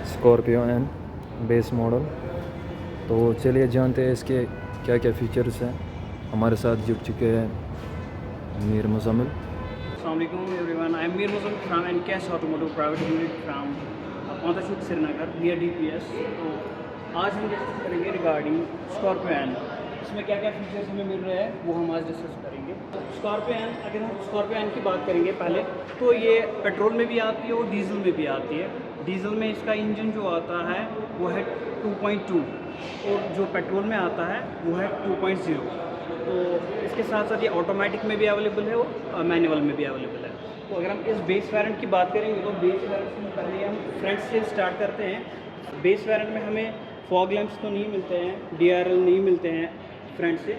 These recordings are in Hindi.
Scorpio N base model. तो चलिए जानते हैं इसके क्या क्या फ़ीचर्स हैं। हमारे साथ जुड़ चुके हैं Mir Muzammil. Assalamu alaikum everyone. I am Mir Muzammil from NCAS Automotive Private Limited from Pontashut Srinagar near DPS। तो आज हम डिस्कस करेंगे रिगार्डिंग स्कॉर्पियो एन। इसमें क्या क्या फीचर्स हमें मिल रहे हैं वो हम आज डिस्कस करेंगे। तो स्कॉर्पियो एन, अगर हम स्कॉर्पियो एन की बात करेंगे पहले, तो ये पेट्रोल में भी आती है और डीजल में भी आती है। डीजल में इसका इंजन जो आता है वो है 2.2 और जो पेट्रोल में आता है वो है 2.0। तो इसके साथ साथ ये ऑटोमेटिक में भी अवेलेबल है और मैनुअल में भी अवेलेबल है। तो अगर हम इस बेस वेरिएंट की बात करेंगे तो बेस वेरिएंट में पहले हम फ्रंट से स्टार्ट करते हैं। बेस वेरिएंट में हमें फॉग लैंप्स तो नहीं मिलते हैं, DRL नहीं मिलते हैं फ्रंट से।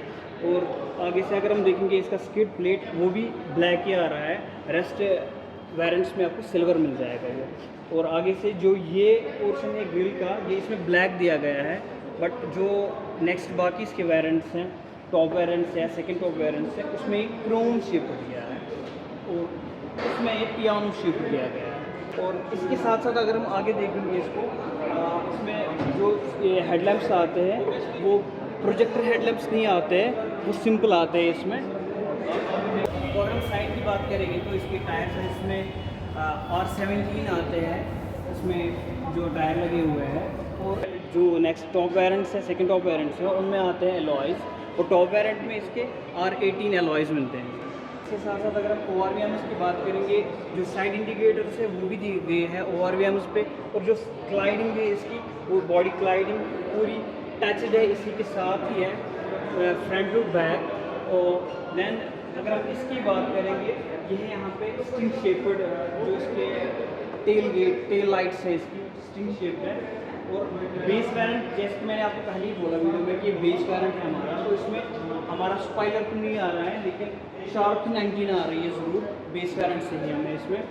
और आगे से अगर हम देखेंगे इसका स्किड प्लेट वो भी ब्लैक ही आ रहा है। रेस्ट वेरिएंट्स में आपको सिल्वर मिल जाएगा ये। और आगे से जो ये पोर्शन है ग्रिल का, ये इसमें ब्लैक दिया गया है। बट जो नेक्स्ट बाकी इसके वेरिएंट्स हैं, टॉप वेरिएंट्स है, सेकंड टॉप वेरिएंट्स है, उसमें क्रोम शेप दिया है और उसमें एक पियानो शेप दिया गया है। और इसके साथ साथ अगर हम आगे देखेंगे इसको, इसमें जो ये हेडलैम्प्स आते हैं वो प्रोजेक्टर हेडलैम्प्स नहीं आते हैं, वो सिंपल आते हैं इसमें। तो अगर हम साइड की बात करेंगे तो इसके टायर हैं इसमें R17 आते हैं, इसमें जो टायर लगे हुए हैं। और जो नेक्स्ट टॉप वेरिएंट्स है, सेकंड टॉप वेरिएंट्स है, उनमें आते हैं एलॉयज़। और टॉप वेरिएंट में इसके R18 एलॉयज़ मिलते हैं। इसके साथ साथ अगर हम ORVMs की बात करेंगे, जो साइड इंडिकेटर्स है वो भी दिए गए हैं ORVMs पे। और जो स्लाइडिंग है इसकी, वो बॉडी स्लाइडिंग पूरी टचड है, इसी के साथ ही है फ्रंट टू बैक। और देन अगर हम इसकी बात करेंगे, ये है यहाँ पे स्टिंग शेपर्ड, जो इसके टेल लाइट्स है इसकी स्टिंग शेप है। और बेस वेरिएंट, जैसे मैंने आपको पहले ही बोला वीडियो में कि ये बेस वेरिएंट है हमारा, तो इसमें हमारा स्पॉइलर तो नहीं आ रहा है, लेकिन शार्प थिन एंटीना आ रही है ज़रूर। बेस वेरिएंट से ही हमें इसमें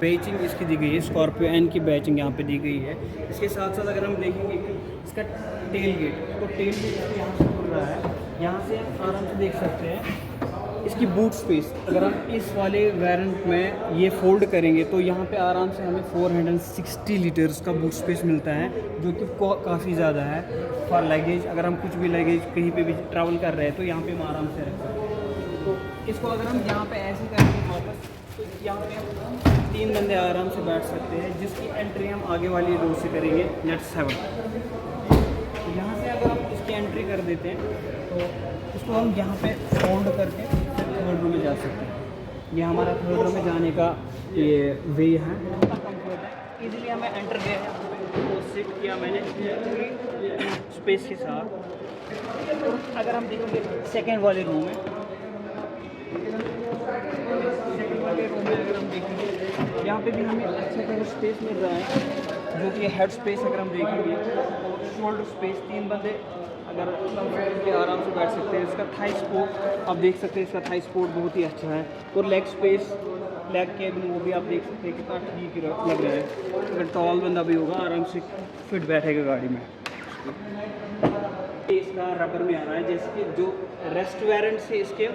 बैचिंग इसकी दी गई है, स्कॉर्पियो एन की बैचिंग यहाँ पे दी गई है। इसके साथ साथ अगर हम देखेंगे कि इसका टेल गेट, तो टेल गेट यहाँ से खुल रहा है, यहाँ से आप आराम से देख सकते हैं। इसकी बूट स्पेस अगर हम इस वाले वेरिएंट में ये फोल्ड करेंगे तो यहाँ पे आराम से हमें 460 लीटर्स का बूट स्पेस मिलता है, जो कि काफ़ी ज़्यादा है फॉर लगेज। अगर हम कुछ भी लगेज कहीं पे भी ट्रैवल कर रहे हैं तो यहाँ पे हम आराम से रख सकते हैं। तो इसको अगर हम यहाँ पे ऐसे करेंगे वापस, तो यहाँ पे हम 3 बंदे आराम से बैठ सकते हैं, जिसकी एंट्री हम आगे वाली रो से करेंगे, नेट 7। यहाँ से अगर हम इसकी एंट्री कर देते हैं तो इसको हम यहाँ पे फोल्ड करके थर्ड रो में जा सकते हैं। ये हमारा थर्ड रो में जाने का ये वे है, कम्फर्ट है। इजीली हमें एंटर किया है, तो सिट किया मैंने पूरी स्पेस के साथ। और अगर हम देखेंगे सेकेंड वाले रूम में, अगर हम देखेंगे यहाँ पे भी हमें अच्छा खासा स्पेस मिल रहा है, जो कि हेड स्पेस अगर हम देखेंगे, और शोल्डर स्पेस 3 बंदे अगर कंफर्टेबली आराम से बैठ सकते हैं। इसका थाई सपोर्ट आप देख सकते हैं, इसका थाई सपोर्ट बहुत ही अच्छा है। और लेग स्पेस, लेग केबिन वो भी आप देख सकते हैं कितना ठीक लग रहा है। अगर टॉल बंदा भी होगा आराम से फिट बैठेगा गाड़ी में। इसका रबर में आ रहा है, जैसे कि जो रेस्ट वेरिएंट से इसके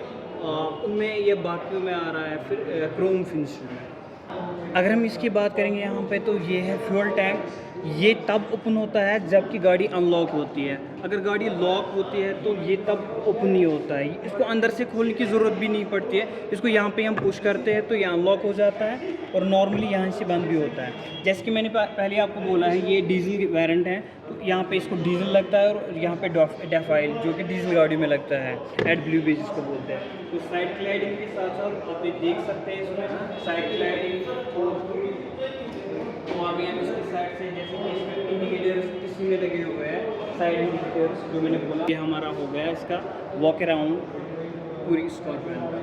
उनमें ये बाकियों में आ रहा है, फिर क्रोम फिनिश में। अगर हम इसकी बात करेंगे यहाँ पे, तो ये है फ्यूल टैंक। ये तब ओपन होता है जबकि गाड़ी अनलॉक होती है। अगर गाड़ी लॉक होती है तो ये तब ओपन नहीं होता है। इसको अंदर से खोलने की ज़रूरत भी नहीं पड़ती है। इसको यहाँ पे हम पुश करते हैं तो ये अनलॉक हो जाता है, और नॉर्मली यहाँ से बंद भी होता है। जैसे कि मैंने पहले आपको बोला है, ये डीजल वेरिएंट है, तो यहाँ पे इसको डीजल लगता है, और यहाँ पे डेफाइल जो कि डीजल गाड़ी में लगता है, एड ब्लू बेस इसको बोलते हैं। तो साइड क्लाइडिंग के साथ साथ आप देख सकते हैं इसमें साइड क्लाइडिंग और भी इसकी साइड से, जैसे कि इसमें इंडिकेटर्स इसी में लगे हुए हैं, साइड इंडिकेटर्स जो मैंने बोला। ये हमारा हो गया इसका वॉक अराउंड पूरी स्कॉर्पियो का।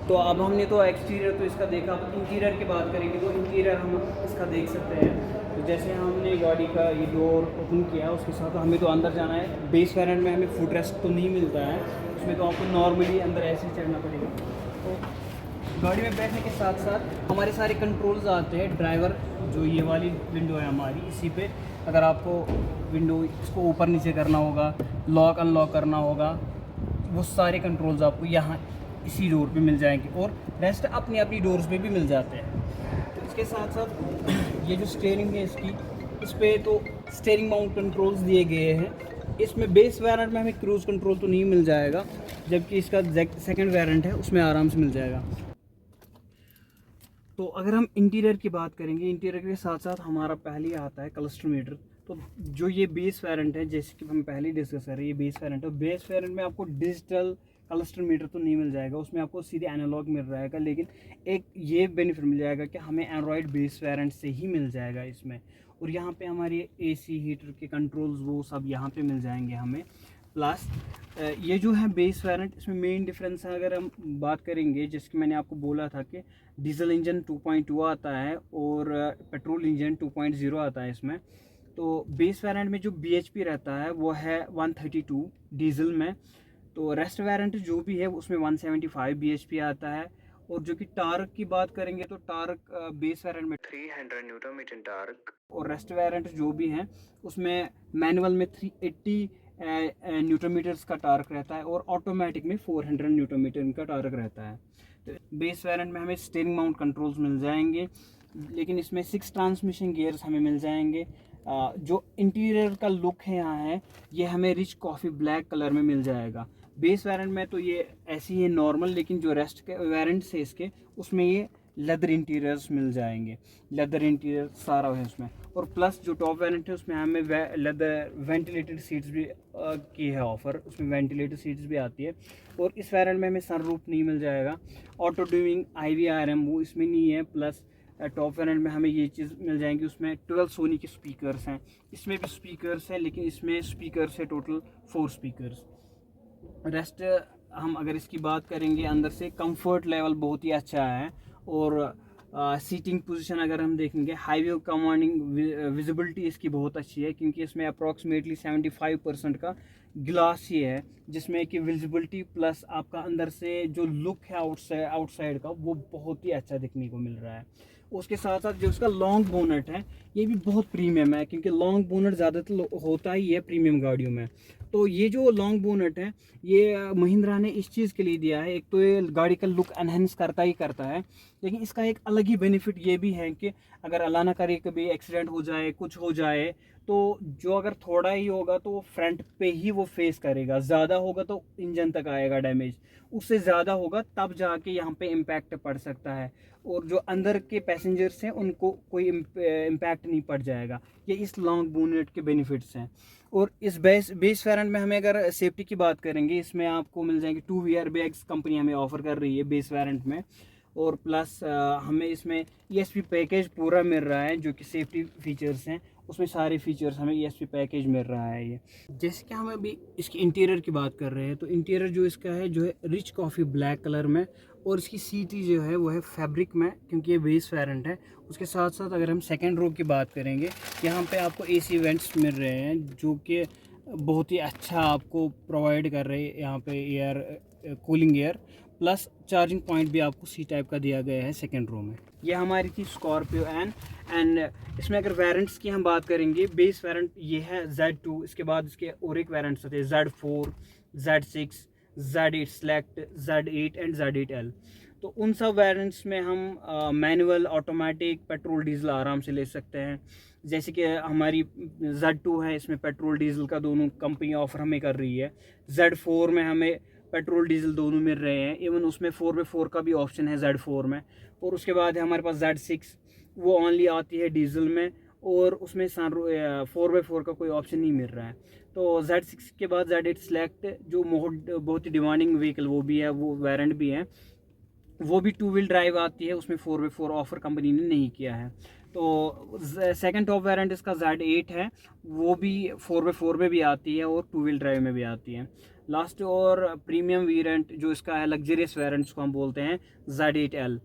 तो अब हमने तो एक्सटीरियर तो इसका देखा, अब इंटीरियर की बात करेंगे तो इंटीरियर हम इसका देख सकते हैं। तो जैसे हमने गाड़ी का ये डोर ओपन किया, उसके साथ हमें तो अंदर जाना है। बेस वेरिएंट में हमें फुट रेस्ट तो नहीं मिलता है, उसमें तो आपको नॉर्मली अंदर ऐसे ही चढ़ना पड़ेगा। तो गाड़ी में बैठने के साथ साथ हमारे सारे कंट्रोल्स आते हैं। ड्राइवर जो ये वाली विंडो है हमारी, इसी पे अगर आपको विंडो इसको ऊपर नीचे करना होगा, लॉक अनलॉक करना होगा, वो सारे कंट्रोल्स आपको यहाँ इसी डोर पे मिल जाएंगे और रेस्ट अपनी अपनी डोर्स पे भी मिल जाते हैं। तो इसके साथ साथ ये जो स्टीयरिंग है इसकी, इस पर तो स्टीयरिंग माउंट कंट्रोल्स दिए गए हैं। इसमें बेस वेरिएंट में हमें क्रूज़ कंट्रोल तो नहीं मिल जाएगा, जबकि इसका सेकंड वेरिएंट है उसमें आराम से मिल जाएगा। तो अगर हम इंटीरियर की बात करेंगे, इंटीरियर के साथ साथ हमारा पहले ही आता है क्लस्टर मीटर। तो जो ये बेस वेरिएंट है, जैसे कि हम पहले ही डिस्कस कर रहे हैं, ये बेस वेरिएंट है। बेस वेरिएंट में आपको डिजिटल क्लस्टर मीटर तो नहीं मिल जाएगा, उसमें आपको सीधे एनालॉग मिल जाएगा, लेकिन एक ये बेनिफिट मिल जाएगा कि हमें एंड्रॉयड बेस वेरिएंट से ही मिल जाएगा इसमें। और यहाँ पे हमारी एसी हीटर के कंट्रोल्स वो सब यहाँ पे मिल जाएंगे हमें। प्लस ये जो है बेस वेरिएंट, इसमें मेन डिफरेंस है अगर हम बात करेंगे, जैसे कि मैंने आपको बोला था कि डीजल इंजन 2.2 आता है और पेट्रोल इंजन 2.0 आता है इसमें। तो बेस वेरिएंट में जो BHP रहता है वो है 132 डीजल में। तो रेस्ट वेरिएंट जो भी है उसमें 175 BHP आता है। और जो कि टार्क की बात करेंगे तो टार्क बेस वेरिएंट में 300 न्यूटन मीटर टार्क, और रेस्ट वेरिएंट जो भी हैं उसमें मैनुअल में 380 न्यूटन मीटर्स का टार्क रहता है और ऑटोमेटिक में 400 न्यूटन मीटर का टार्क रहता है। तो बेस वेरिएंट में हमें स्टीयरिंग माउंट कंट्रोल्स मिल जाएंगे, लेकिन इसमें 6 ट्रांसमिशन गियर्स हमें मिल जाएंगे। जो इंटीरियर का लुक है यहाँ है, ये हमें रिच कॉफ़ी ब्लैक कलर में मिल जाएगा। बेस वेरिएंट में तो ये ऐसी है नॉर्मल, लेकिन जो रेस्ट के वेरिएंट है इसके, उसमें ये लेदर इंटीरियर्स मिल जाएंगे। लेदर इंटीरियर सारा है उसमें। और प्लस जो टॉप वेरिएंट है उसमें हमें लेदर वेंटिलेटेड सीट्स भी की है ऑफ़र, उसमें वेंटिलेटेड सीट्स भी आती है। और इस वेरिएंट में हमें सनरूफ नहीं मिल जाएगा। ऑटो ड्यूइंग IVRM वो इसमें नहीं है। प्लस टॉप वेरिएंट में हमें ये चीज़ मिल जाएंगी, उसमें 12 सोनी के स्पीकर्स हैं। इसमें भी स्पीकर्स हैं, लेकिन इसमें स्पीकर्स है टोटल 4 स्पीकर्स। रेस्ट हम अगर इसकी बात करेंगे, अंदर से कंफर्ट लेवल बहुत ही अच्छा है। और सीटिंग पोजीशन अगर हम देखेंगे, हाईवे कमांडिंग विजिबिलिटी इसकी बहुत अच्छी है, क्योंकि इसमें अप्रॉक्सीमेटली 75% का ग्लास ही है, जिसमें कि विजिबिलिटी प्लस आपका अंदर से जो लुक है आउटसाइड का, वो बहुत ही अच्छा दिखने को मिल रहा है। उसके साथ साथ जो उसका लॉन्ग बोनट है, ये भी बहुत प्रीमियम है, क्योंकि लॉन्ग बोनट ज़्यादातर होता ही है प्रीमियम गाड़ियों में। तो ये जो लॉन्ग बोनट है, ये महिंद्रा ने इस चीज़ के लिए दिया है, एक तो ये गाड़ी का लुक एनहेंस करता ही करता है, लेकिन इसका एक अलग ही बेनिफिट ये भी है कि अगर अल्लाह ना करे कभी एक्सीडेंट हो जाए, कुछ हो जाए, तो जो अगर थोड़ा ही होगा तो वो फ्रंट पे ही वो फेस करेगा, ज़्यादा होगा तो इंजन तक आएगा डैमेज, उससे ज़्यादा होगा तब जाके यहाँ पे इम्पैक्ट पड़ सकता है। और जो अंदर के पैसेंजर्स हैं उनको कोई इम्पैक्ट नहीं पड़ जाएगा। ये इस लॉन्ग बोनेट के बेनिफिट्स हैं। और इस बेस वेरिएंट में हमें अगर सेफ्टी की बात करेंगे, इसमें आपको मिल जाएंगे 2 एयरबैग्स कंपनी हमें ऑफर कर रही है बेस वेरिएंट में। और प्लस हमें इसमें ESP पैकेज पूरा मिल रहा है, जो कि सेफ्टी फीचर्स हैं उसमें सारे फीचर्स हमें ESP पैकेज मिल रहा है। ये जैसे कि हम अभी इसकी इंटीरियर की बात कर रहे हैं, तो इंटीरियर जो इसका है जो है रिच कॉफ़ी ब्लैक कलर में, और इसकी सीटी जो है वो है फैब्रिक में, क्योंकि ये बेस वेरिएंट है। उसके साथ साथ अगर हम सेकेंड रो की बात करेंगे, यहाँ पे आपको AC वेंट्स मिल रहे हैं, जो कि बहुत ही अच्छा आपको प्रोवाइड कर रहे हैं यहाँ पे air cooling air. Plus charging point भी आपको C टाइप का दिया गया है सेकेंड रो में। ये हमारी थी स्कॉर्पियो एंड इसमें अगर वेरिएंट्स की हम बात करेंगे, बेस वेरिएंट ये है Z2, इसके बाद इसके और एक वेरिएंट्स होते हैं Z4, Z6, Z8 select, Z8 and Z8L। तो उन सब वेरिएंट्स में हम मैनुअल, ऑटोमेटिक, पेट्रोल, डीजल आराम से ले सकते हैं। जैसे कि हमारी Z2 है, इसमें पेट्रोल डीजल का दोनों कंपनी ऑफर हमें कर रही है। Z4 में हमें पेट्रोल डीजल दोनों मिल रहे हैं, इवन उसमें 4x4 का भी ऑप्शन है Z4 में। और उसके बाद है हमारे पास Z6, वो ओनली आती है डीजल में, और उसमें 4x4 का कोई ऑप्शन नहीं मिल रहा है। तो Z6 के बाद Z8 सेलेक्ट, जो बहुत ही डिमांडिंग व्हीकल वो भी है, वो वेरिएंट भी है, वो भी 2 व्हील ड्राइव आती है, उसमें 4x4 ऑफर कंपनी ने नहीं किया है। तो सेकंड टॉप वेरिएंट इसका Z8 है, वो भी 4x4 में भी आती है और 2 व्हील ड्राइव में भी आती है। लास्ट और प्रीमियम वेरिएंट जो इसका है, लग्जरियस वेरिएंट्स को हम बोलते हैं Z8L,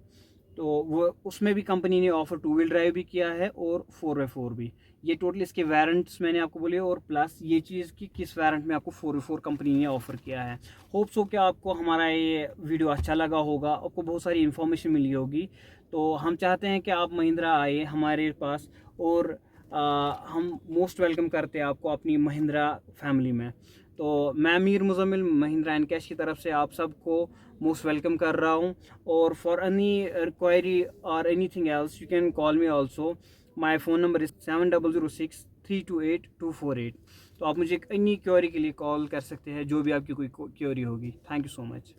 तो वो उसमें भी कंपनी ने ऑफर 2 व्हील ड्राइव भी किया है और 4x4 भी। ये टोटल इसके वेरिएंट्स मैंने आपको बोले, और प्लस ये चीज़ कि किस वेरिएंट में आपको 4x4 कंपनी ने ऑफ़र किया है। होप सो कि आपको हमारा ये वीडियो अच्छा लगा होगा, आपको बहुत सारी इन्फॉर्मेशन मिली होगी। तो हम चाहते हैं कि आप महिंद्रा आए हमारे पास, और हम मोस्ट वेलकम करते हैं आपको अपनी महिंद्रा फैमिली में। तो मैं मीर मुज़म्मिल महिंद्रा एंड कैश की तरफ से आप सबको मोस्ट वेलकम कर रहा हूँ। और फॉर एनी रिक्वायरी और anything else you can call me also. My phone number is 7006328248। तो आप मुझे एनी क्वेरी के लिए कॉल कर सकते हैं, जो भी आपकी कोई क्वेरी होगी। Thank you so much.